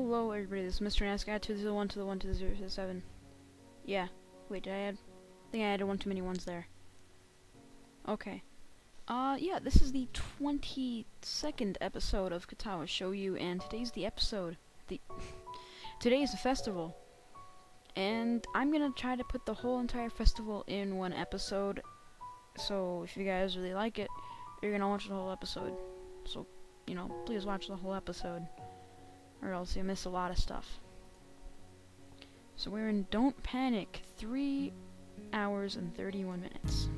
Hello everybody, this is Mr. Nask. Add 201 to the 1 to the 0 to the 7. Yeah. Wait, did I add? I think I added one too many ones there. Okay. Yeah, this is the 22nd episode of Katawa Shoujo, and today's the episode. Today is the festival. And I'm gonna try to put the whole entire festival in one episode. So, if you guys really like it, you're gonna watch the whole episode. So, please watch the whole episode, or else you'll miss a lot of stuff. So we're in Don't Panic, 3 hours and 31 minutes.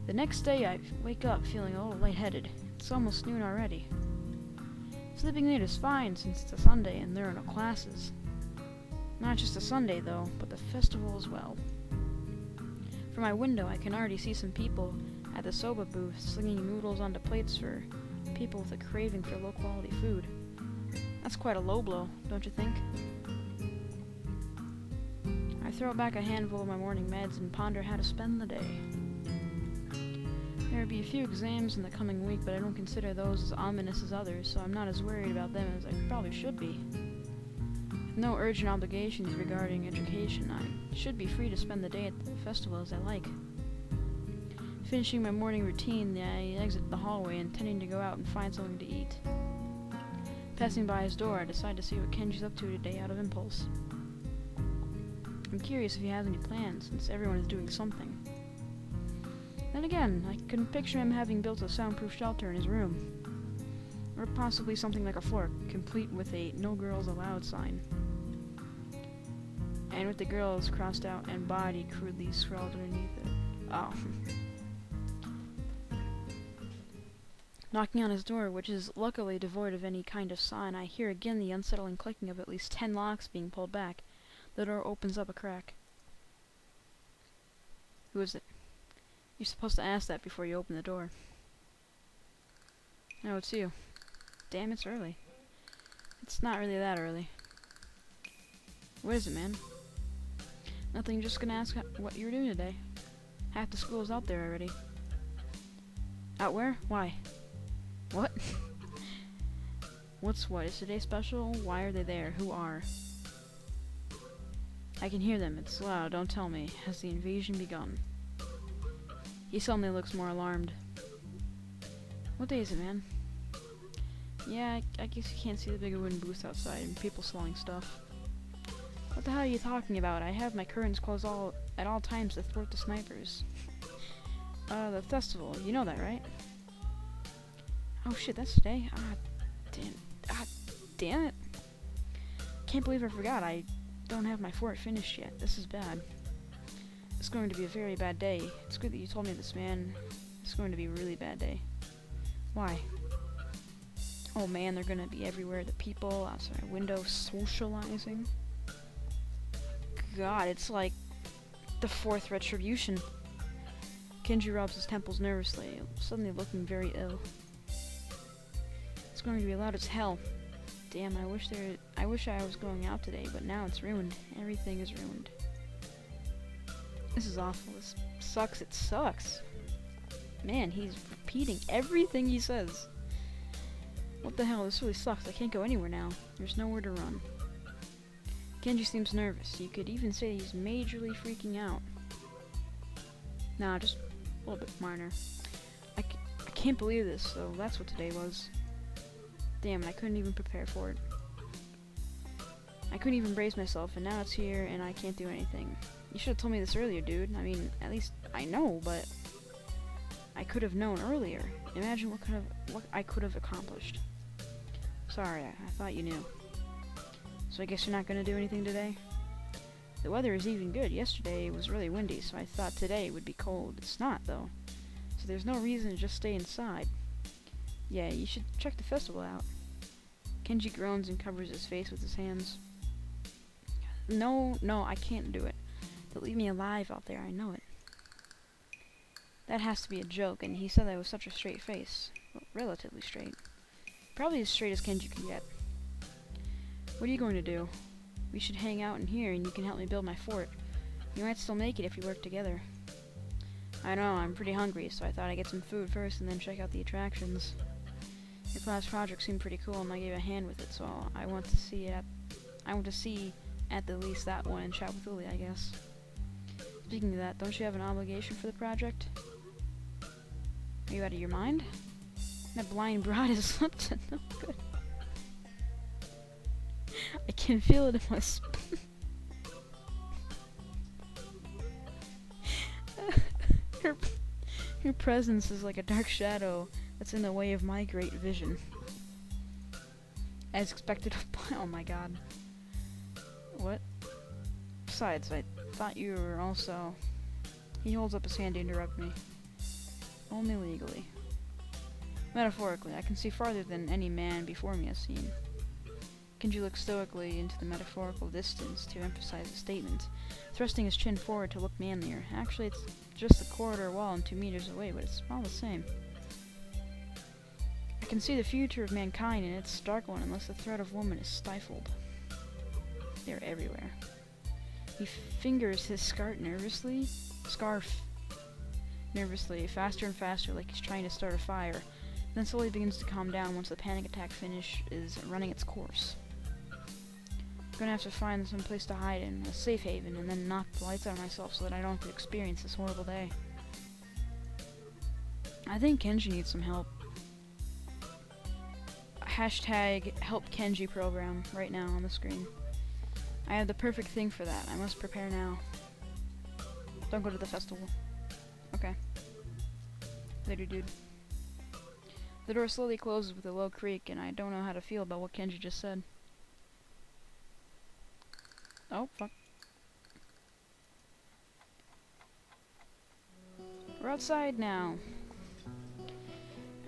The next day I wake up feeling a little lightheaded. It's almost noon already. Sleeping late is fine since it's a Sunday and there are no classes. Not just a Sunday though, but the festival as well. From my window I can already see some people at the soba booth slinging noodles onto plates for people with a craving for low quality food. That's quite a low blow, don't you think? I throw back a handful of my morning meds and ponder how to spend the day. There will be a few exams in the coming week, but I don't consider those as ominous as others, so I'm not as worried about them as I probably should be. With no urgent obligations regarding education, I should be free to spend the day at the festival as I like. Finishing my morning routine, I exit the hallway, intending to go out and find something to eat. Passing by his door, I decide to see what Kenji's up to today out of impulse. I'm curious if he has any plans, since everyone is doing something. Then again, I can picture him having built a soundproof shelter in his room. Or possibly something like a fort, complete with a "No Girls Allowed" sign. And with the girls crossed out and body crudely scrawled underneath it. Oh. Knocking on his door, which is luckily devoid of any kind of sign, I hear again the unsettling clicking of at least 10 locks being pulled back. The door opens up a crack. Who is it? You're supposed to ask that before you open the door. No, it's you. Damn, it's early. It's not really that early. What is it, man? Nothing, just gonna ask what you were doing today. Half the school's out there already. Out where? Why? What? What's what? Is today special? Why are they there? Who are? I can hear them. It's loud. Don't tell me. Has the invasion begun? He suddenly looks more alarmed. What day is it, man? Yeah, I guess you can't see the big wooden booths outside and people selling stuff. What the hell are you talking about? I have my curtains closed at all times to thwart the snipers. The festival. You know that, right? Oh shit, that's today. Damn it. Can't believe I forgot. I don't have my fort finished yet. This is bad. It's going to be a very bad day. It's good that you told me this, man. It's going to be a really bad day. Why? Oh man, they're gonna be everywhere. The people outside my window socializing. God, it's like the 4th retribution. Kenji rubs his temples nervously, suddenly looking very ill. It's going to be loud as hell. Damn, I wish I was going out today, but now it's ruined. Everything is ruined. This is awful. This sucks. It sucks. Man, he's repeating everything he says. What the hell? This really sucks. I can't go anywhere now. There's nowhere to run. Kenji seems nervous. You could even say he's majorly freaking out. Nah, just a little bit minor. I can't believe this, so that's what today was. Damn, I couldn't even prepare for it. I couldn't even brace myself, and now it's here, and I can't do anything. You should have told me this earlier, dude. I mean, at least I know, but I could have known earlier. Imagine what I could have accomplished. Sorry, I thought you knew. So I guess you're not gonna do anything today? The weather is even good. Yesterday it was really windy, so I thought today would be cold. It's not, though. So there's no reason to just stay inside. Yeah, you should check the festival out. Kenji groans and covers his face with his hands. No, I can't do it. They'll leave me alive out there, I know it. That has to be a joke, and he said that with such a straight face. Well, relatively straight. Probably as straight as Kenji can get. What are you going to do? We should hang out in here, and you can help me build my fort. We might still make it if we work together. I know, I'm pretty hungry, so I thought I'd get some food first and then check out the attractions. Your class project seemed pretty cool, and I gave a hand with it, so I want to see at the least that one and chat with Lily, I guess. Speaking of that, don't you have an obligation for the project? Are you out of your mind? That blind broad is up to no good. I can feel it in my her presence is like a dark shadow that's in the way of my great vision. As expected. Oh my god. What? Besides, I thought you were also... He holds up his hand to interrupt me. Only legally. Metaphorically, I can see farther than any man before me has seen. Kenji looked stoically into the metaphorical distance to emphasize the statement, thrusting his chin forward to look manlier. Actually, it's just the corridor wall and 2 meters away, but it's all the same. I can see the future of mankind, and it's a dark one unless the threat of woman is stifled. They're everywhere. He fingers his scarf nervously, faster and faster, like he's trying to start a fire, then slowly begins to calm down once the panic attack finish is running its course. I'm gonna have to find some place to hide in, a safe haven, and then knock the lights out of myself so that I don't have to experience this horrible day. I think Kenji needs some help. Hashtag help Kenji program right now on the screen. I have the perfect thing for that. I must prepare now. Don't go to the festival. Okay. Later, dude. The door slowly closes with a low creak, and I don't know how to feel about what Kenji just said. Oh, fuck. We're outside now.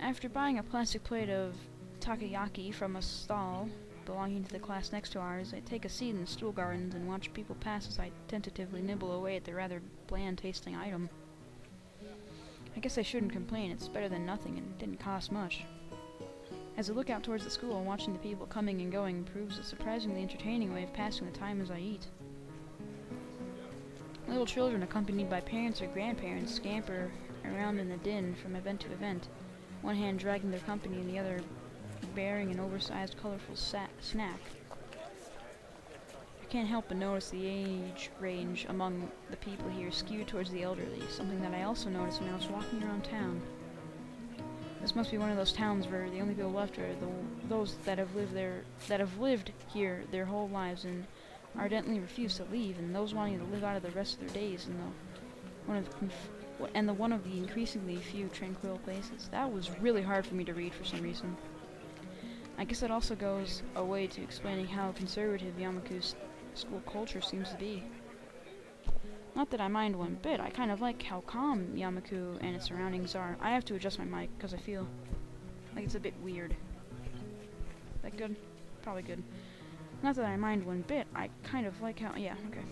After buying a plastic plate of takoyaki from a stall belonging to the class next to ours, I take a seat in the stool gardens and watch people pass as I tentatively nibble away at the rather bland-tasting item. I guess I shouldn't complain, it's better than nothing and it didn't cost much. As I look out towards the school, watching the people coming and going proves a surprisingly entertaining way of passing the time as I eat. Little children accompanied by parents or grandparents scamper around in the din from event to event, one hand dragging their company and the other bearing an oversized, colorful snack. I can't help but notice the age range among the people here skewed towards the elderly, something that I also noticed when I was walking around town. This must be one of those towns where the only people left are those that have lived here their whole lives and ardently refuse to leave, and those wanting to live out of the rest of their days in one of the increasingly few tranquil places. That was really hard for me to read for some reason. I guess it also goes a way to explaining how conservative Yamaku's school culture seems to be. Not that I mind one bit, I kind of like how calm Yamaku and its surroundings are. I have to adjust my mic because I feel like it's a bit weird. Is that good? Probably good. Not that I mind one bit, I kind of like how... yeah, okay.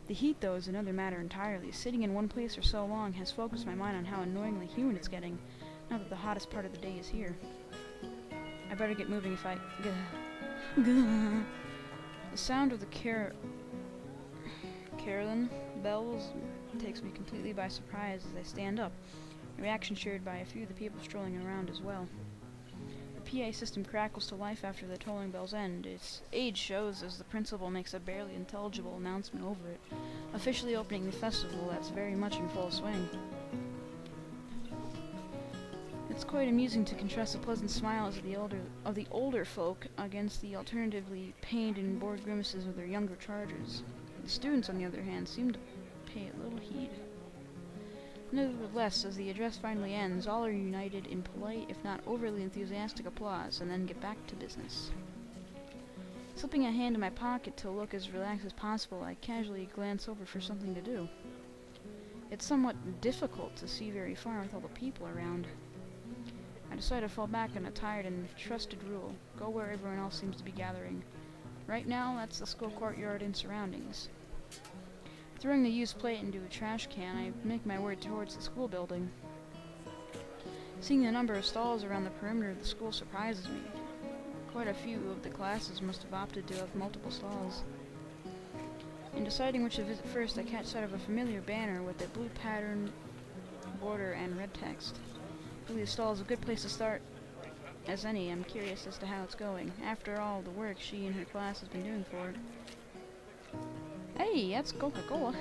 The heat, though, is another matter entirely. Sitting in one place for so long has focused my mind on how annoyingly humid it's getting, now that the hottest part of the day is here. I better get moving if I... The sound of the Carolyn bells takes me completely by surprise as I stand up, a reaction shared by a few of the people strolling around as well. The PA system crackles to life after the tolling bells end. Its age shows as the principal makes a barely intelligible announcement over it, officially opening the festival that's very much in full swing. It's quite amusing to contrast the pleasant smiles of the older folk against the alternatively pained and bored grimaces of their younger charges. The students, on the other hand, seem to pay little heed. Nevertheless, as the address finally ends, all are united in polite, if not overly enthusiastic applause, and then get back to business. Slipping a hand in my pocket to look as relaxed as possible, I casually glance over for something to do. It's somewhat difficult to see very far with all the people around. I decide to fall back on a tired and trusted rule. Go where everyone else seems to be gathering. Right now, that's the school courtyard and surroundings. Throwing the used plate into a trash can, I make my way towards the school building. Seeing the number of stalls around the perimeter of the school surprises me. Quite a few of the classes must have opted to have multiple stalls. In deciding which to visit first, I catch sight of a familiar banner with a blue pattern border and red text. I believe the stall is a good place to start. as any, I'm curious as to how it's going. After all the work she and her class has been doing for it. Hey, that's Coca-Cola.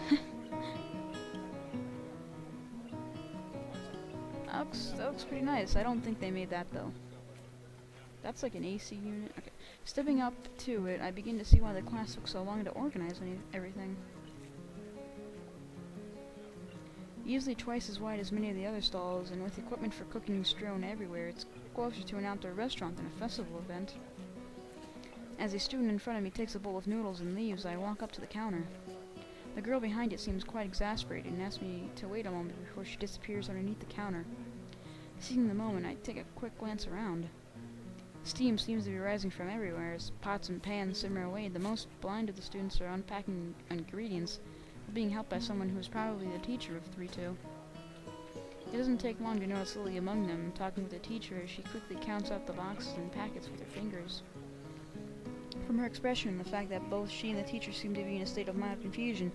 That looks pretty nice. I don't think they made that, though. That's like an AC unit. Okay. Stepping up to it, I begin to see why the class took so long to organize everything. Easily twice as wide as many of the other stalls, and with equipment for cooking strewn everywhere, it's closer to an outdoor restaurant than a festival event. As a student in front of me takes a bowl of noodles and leaves, I walk up to the counter. The girl behind it seems quite exasperated and asks me to wait a moment before she disappears underneath the counter. Seeing the moment, I take a quick glance around. Steam seems to be rising from everywhere as pots and pans simmer away. The most blind of the students are unpacking ingredients, being helped by someone who is probably the teacher of 3-2. It doesn't take long to notice Lily among them, talking with the teacher as she quickly counts up the boxes and packets with her fingers. From her expression and the fact that both she and the teacher seem to be in a state of mild confusion,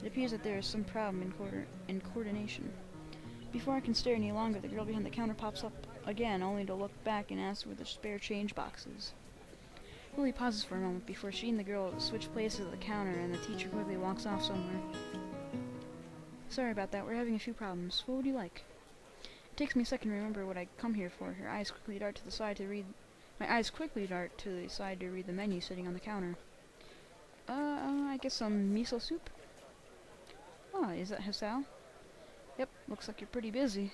it appears that there is some problem in coordination. Before I can stare any longer, the girl behind the counter pops up again, only to look back and ask where the spare change box is. Lily pauses for a moment before she and the girl switch places at the counter, and the teacher quickly walks off somewhere. Sorry about that, we're having a few problems. What would you like? It takes me a second to remember what I come here for. My eyes quickly dart to the side to read the menu sitting on the counter. I guess some miso soup? Oh, is that Hasao? Yep, looks like you're pretty busy.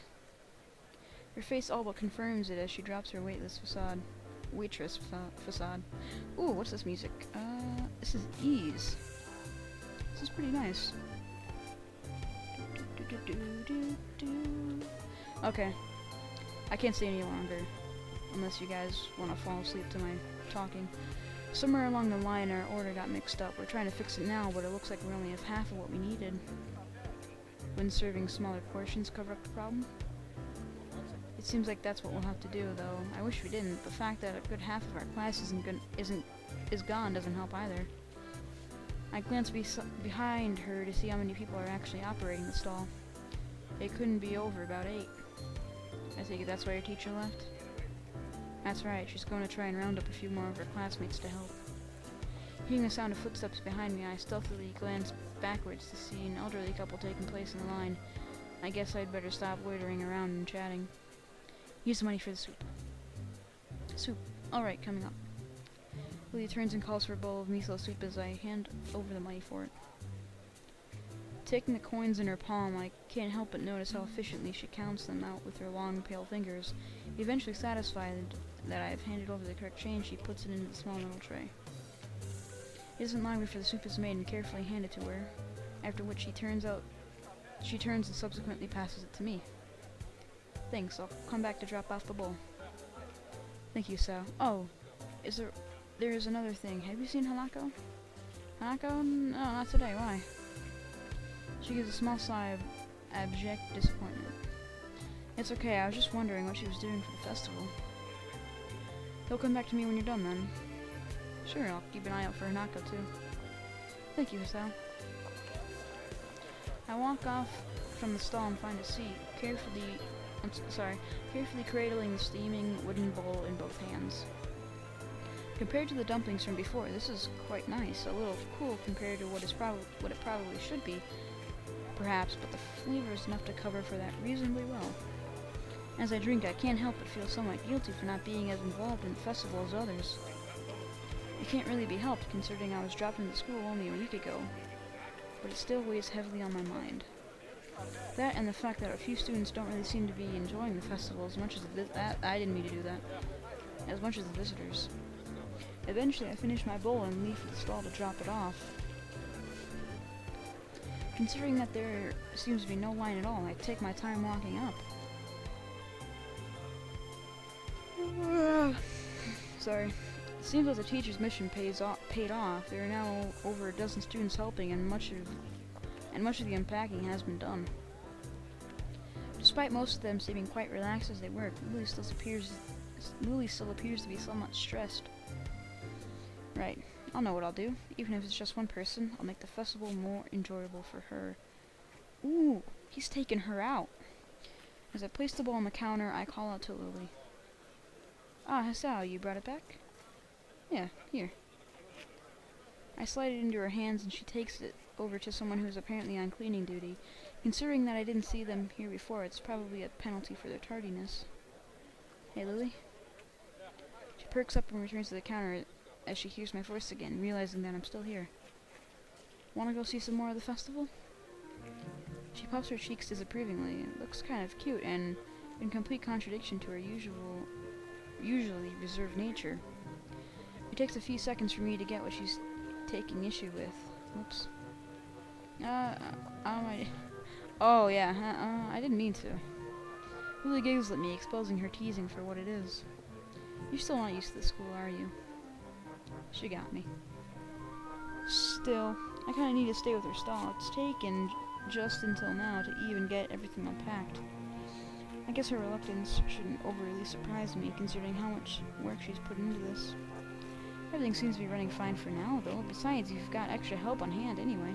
Her face all but confirms it as she drops her waitress facade. Ooh, what's this music? This is Ease. This is pretty nice. Okay. I can't stay any longer. Unless you guys want to fall asleep to my talking. Somewhere along the line our order got mixed up. We're trying to fix it now, but it looks like we only have half of what we needed. When serving smaller portions cover up the problem? It seems like that's what we'll have to do, though. I wish we didn't. The fact that a good half of our class is gone doesn't help either. I glance behind her to see how many people are actually operating the stall. It couldn't be over about 8. I think that's why your teacher left? That's right, she's going to try and round up a few more of her classmates to help. Hearing the sound of footsteps behind me, I stealthily glance backwards to see an elderly couple taking place in the line. I guess I'd better stop loitering around and chatting. Use the money for the soup. Soup. Alright, coming up. Lily turns and calls for a bowl of miso soup as I hand over the money for it. Taking the coins in her palm, I can't help but notice how efficiently she counts them out with her long, pale fingers. Eventually satisfied that I have handed over the correct change, she puts it into the small metal tray. It isn't long before the soup is made and carefully handed to her, after which she turns and subsequently passes it to me. Thanks, I'll come back to drop off the bowl. Thank you, Sal. Oh, there is another thing. Have you seen Hanako? Hanako? No, not today. Why? She gives a small sigh of abject disappointment. It's okay, I was just wondering what she was doing for the festival. He'll come back to me when you're done, then. Sure, I'll keep an eye out for Hanako, too. Thank you, Sal. I walk off from the stall and find a seat, carefully cradling the steaming wooden bowl in both hands. Compared to the dumplings from before, this is quite nice, a little cool compared to what it probably should be, perhaps, but the flavor is enough to cover for that reasonably well. As I drink, I can't help but feel somewhat guilty for not being as involved in the festival as others. It can't really be helped, considering I was dropped into school only a week ago, but it still weighs heavily on my mind. That and the fact that a few students don't really seem to be enjoying the festival as much as I didn't mean to do that, as much as the visitors. Eventually, I finish my bowl and leave for the stall to drop it off. Considering that there seems to be no line at all, I take my time walking up. Sorry. It seems like the teacher's mission paid off. There are now over a dozen students helping, and much of the unpacking has been done. Despite most of them seeming quite relaxed as they work, Lily still appears to be somewhat stressed. Right, I'll know what I'll do. Even if it's just one person, I'll make the festival more enjoyable for her. Ooh, he's taken her out. As I place the bowl on the counter, I call out to Lily. Ah, Hasao, you brought it back? Yeah, here. I slide it into her hands and she takes it over to someone who is apparently on cleaning duty. Considering that I didn't see them here before, it's probably a penalty for their tardiness. Hey, Lily? She perks up and returns to the counter as she hears my voice again, realizing that I'm still here. Wanna go see some more of the festival? She puffs her cheeks disapprovingly. It looks kind of cute and in complete contradiction to her usually reserved nature. It takes a few seconds for me to get what she's taking issue with. Oops. Oh yeah, I didn't mean to. Lily giggles at me, exposing her teasing for what it is. You're still not used to the school, are you? She got me. Still, I kinda need to stay with her stall. It's taken just until now to even get everything unpacked. I guess her reluctance shouldn't overly surprise me, considering how much work she's put into this. Everything seems to be running fine for now, though. Besides, you've got extra help on hand anyway.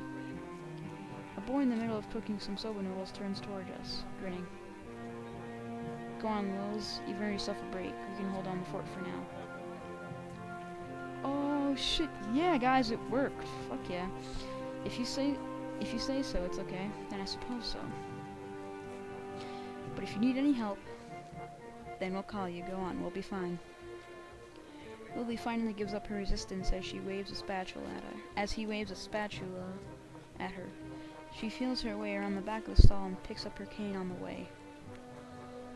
A boy in the middle of cooking some soba noodles turns toward us, grinning. Go on, Lils. You've earned yourself a break. You can hold on the fort for now. Oh shit! Yeah, guys, it worked. Fuck yeah. If you say so, it's okay. Then I suppose so. But if you need any help, then we'll call you. Go on, we'll be fine. Lily finally gives up her resistance as he waves a spatula at her. She feels her way around the back of the stall and picks up her cane on the way.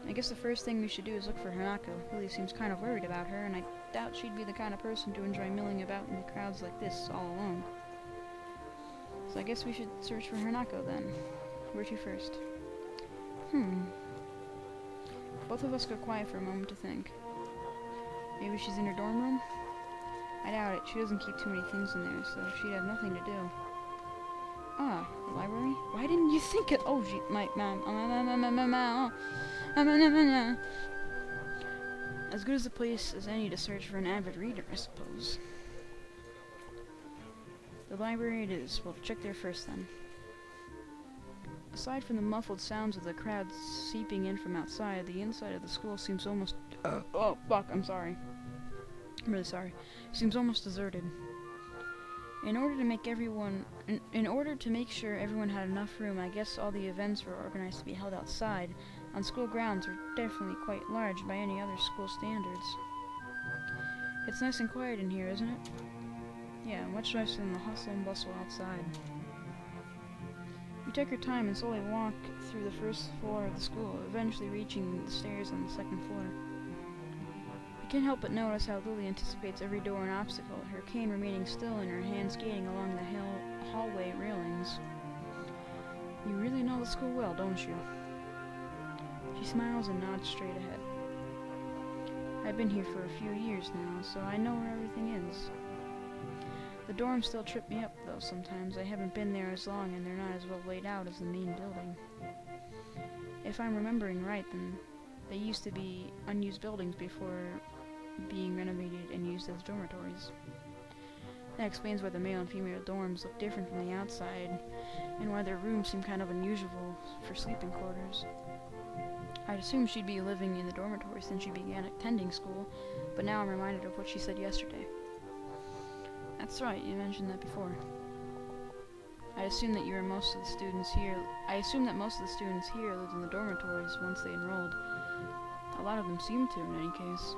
I guess the first thing we should do is look for Hanako. Lily seems kind of worried about her, and I doubt she'd be the kind of person to enjoy milling about in crowds like this all alone. So I guess we should search for Hanako then. Where to first? Both of us go quiet for a moment to think. Maybe she's in her dorm room? I doubt it. She doesn't keep too many things in there, so she'd have nothing to do. Ah, the library? Why didn't you think it? Oh, as good as a place as any to search for an avid reader, I suppose. The library it is. We'll check there first then. Aside from the muffled sounds of the crowd seeping in from outside, the inside of the school seems almost... oh, fuck, I'm sorry. I'm really sorry. Seems almost deserted. In order to make sure everyone had enough room, I guess all the events were organized to be held outside, on school grounds, are definitely quite large by any other school standards. It's nice and quiet in here, isn't it? Yeah, much nicer than the hustle and bustle outside. You take your time and slowly walk through the first floor of the school, eventually reaching the stairs on the second floor. I can't help but notice how Lily anticipates every door and obstacle, her cane remaining still and her hand skating along the hallway railings. You really know the school well, don't you? She smiles and nods straight ahead. I've been here for a few years now, so I know where everything is. The dorms still trip me up, though, sometimes. I haven't been there as long, and they're not as well laid out as the main building. If I'm remembering right, then they used to be unused buildings before being renovated and used as dormitories. That explains why the male and female dorms look different from the outside, and why their rooms seem kind of unusual for sleeping quarters. I'd assumed she'd be living in the dormitory since she began attending school, but now I'm reminded of what she said yesterday. That's right, you mentioned that before. I assume that most of the students here lived in the dormitories once they enrolled. A lot of them seem to, in any case.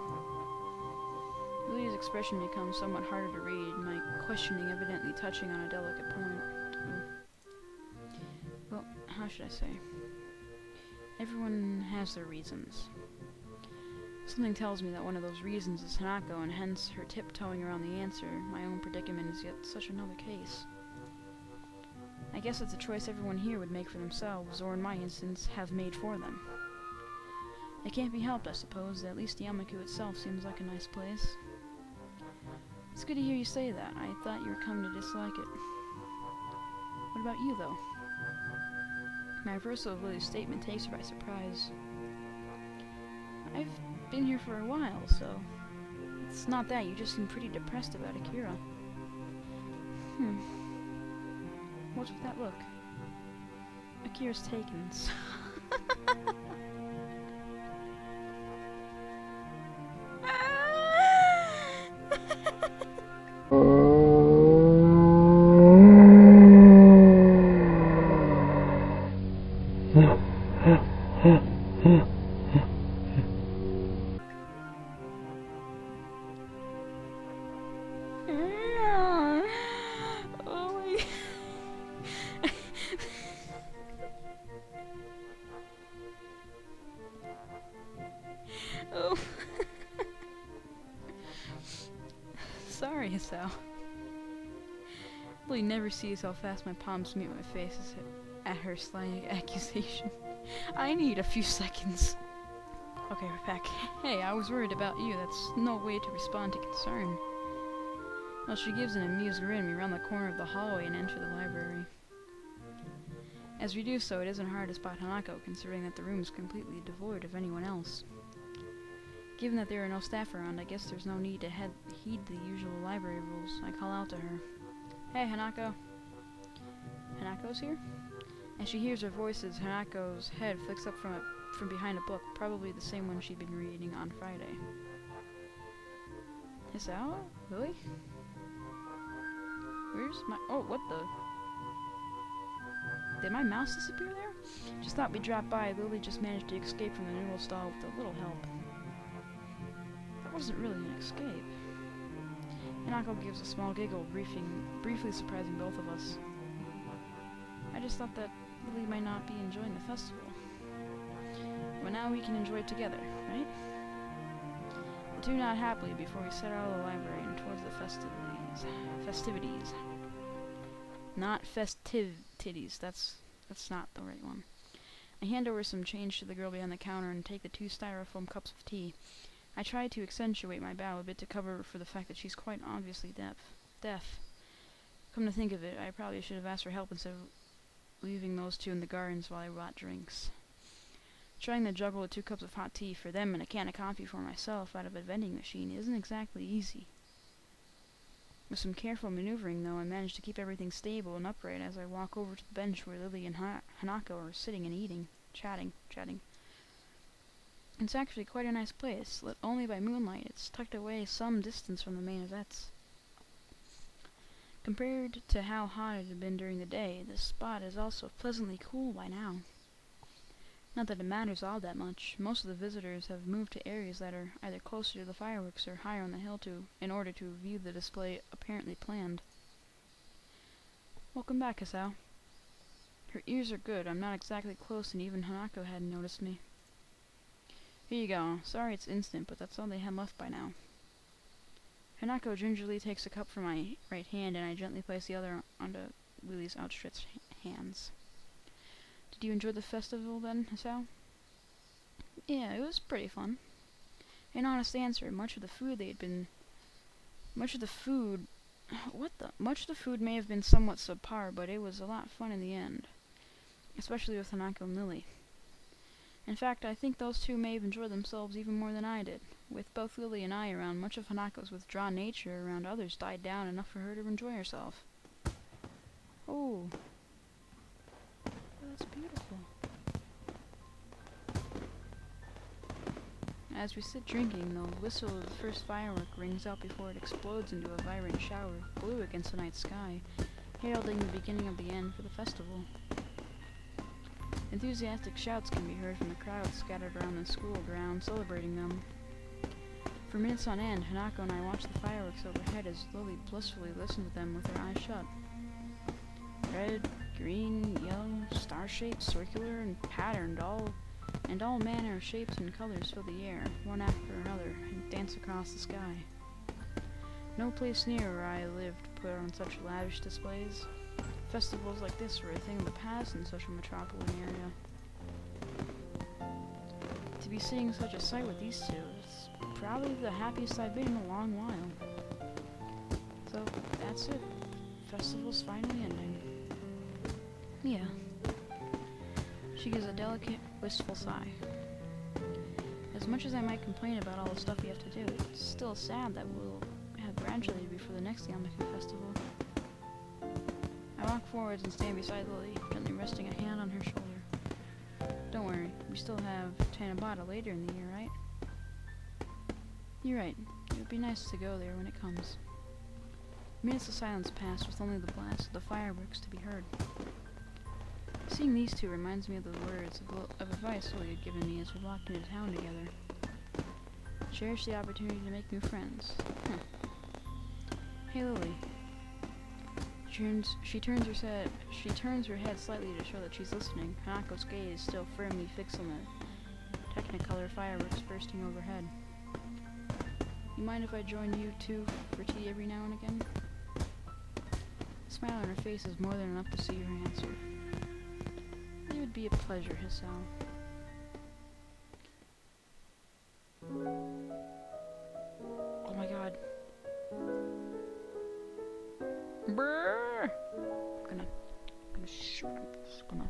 Lily's expression becomes somewhat harder to read, my questioning evidently touching on a delicate point. Well, how should I say? Everyone has their reasons. Something tells me that one of those reasons is Hanako, and hence her tiptoeing around the answer. My own predicament is yet such another case. I guess it's a choice everyone here would make for themselves, or in my instance, have made for them. It can't be helped, I suppose. At least Yamaku itself seems like a nice place. It's good to hear you say that. I thought you were coming to dislike it. What about you, though? My reversal of Lily's statement takes her by surprise. I've been here for a while, so... It's not that, you just seem pretty depressed about Akira. What's with that look? Akira's taken. Hisao. Lily never sees how fast my palms meet my face at her sly accusation. I need a few seconds. Okay, we're back. Hey, I was worried about you. That's no way to respond to concern. Well, she gives an amused grin. We round the corner of the hallway and enter the library. As we do so, it isn't hard to spot Hanako, considering that the room is completely devoid of anyone else. Given that there are no staff around, I guess there's no need to heed the usual library rules. I call out to her. Hey, Hanako. Hanako's here? As she hears our voices, Hanako's head flicks up from behind a book, probably the same one she'd been reading on Friday. Hisao? Lily? Where's my... Oh, what the... Did my mouse disappear there? Just thought we'd drop by. Lily just managed to escape from the noodle stall with a little help. That wasn't really an escape. Hanako gives a small giggle, briefly surprising both of us. I just thought that Lily might not be enjoying the festival. But now we can enjoy it together, right? The two nod happily before we set out of the library and towards the festivities. Not festivities, that's not the right one. I hand over some change to the girl behind the counter and take the 2 styrofoam cups of tea. I try to accentuate my bow a bit to cover for the fact that she's quite obviously deaf. Come to think of it, I probably should have asked for help instead of leaving those two in the gardens while I brought drinks. Trying to juggle the 2 cups of hot tea for them and a can of coffee for myself out of a vending machine isn't exactly easy. With some careful maneuvering, though, I managed to keep everything stable and upright as I walk over to the bench where Lily and Hanako are sitting and eating, chatting. It's actually quite a nice place, lit only by moonlight. It's tucked away some distance from the main events. Compared to how hot it had been during the day, this spot is also pleasantly cool by now. Not that it matters all that much. Most of the visitors have moved to areas that are either closer to the fireworks or higher on the hill in order to view the display apparently planned. Welcome back, Hisao. Her ears are good. I'm not exactly close, and even Hanako hadn't noticed me. Here you go. Sorry it's instant, but that's all they had left by now. Hanako gingerly takes a cup from my right hand, and I gently place the other onto Lily's outstretched hands. Did you enjoy the festival then, Hisao? Yeah, it was pretty fun. An honest answer. Much of the food may have been somewhat subpar, but it was a lot of fun in the end. Especially with Hanako and Lily. In fact, I think those two may have enjoyed themselves even more than I did. With both Lily and I around, much of Hanako's withdrawn nature around others died down enough for her to enjoy herself. Oh. That's beautiful. As we sit drinking, the whistle of the first firework rings out before it explodes into a vibrant shower, blue against the night sky, heralding the beginning of the end for the festival. Enthusiastic shouts can be heard from the crowd scattered around the school ground celebrating them. For minutes on end, Hanako and I watch the fireworks overhead as Lily blissfully listens to them with her eyes shut. Red, green, yellow, star-shaped, circular, and patterned, all manner of shapes and colors fill the air, one after another, and dance across the sky. No place near where I lived put on such lavish displays. Festivals like this were a thing of the past in such a metropolitan area. To be seeing such a sight with these two is probably the happiest I've been in a long while. So, that's it. Festival's finally ending. Yeah. She gives a delicate, wistful sigh. As much as I might complain about all the stuff we have to do, it's still sad that we'll have gradually before the next Yamaku festival. I walk forwards and stand beside Lily, gently resting a hand on her shoulder. Don't worry, we still have Tanabata later in the year, right? You're right. It would be nice to go there when it comes. Minutes of silence pass with only the blast of the fireworks to be heard. Seeing these two reminds me of the words of advice Lily had given me as we walked into town together. Cherish the opportunity to make new friends. Hey, Lily. She turns her head slightly to show that she's listening. Hanako's gaze still firmly fixed on the Technicolor fireworks bursting overhead. You mind if I join you two for tea every now and again? The smile on her face is more than enough to see her answer. It would be a pleasure, Hisao. Oh my god. Brrr! I'm just gonna...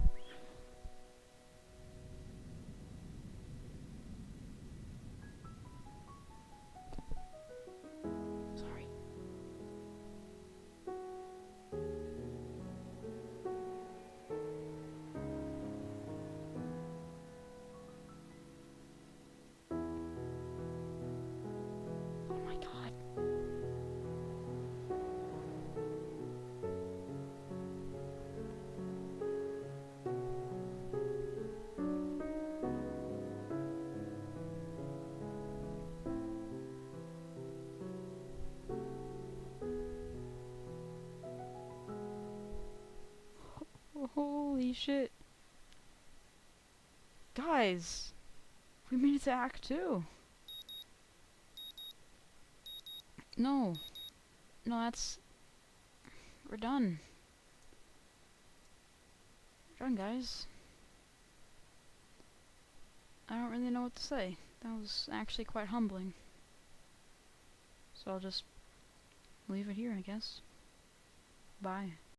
Sorry. Oh my god. Holy shit. Guys, we made it to Act 2. No. No, that's... We're done. We're done, guys. I don't really know what to say. That was actually quite humbling. So I'll just leave it here, I guess. Bye.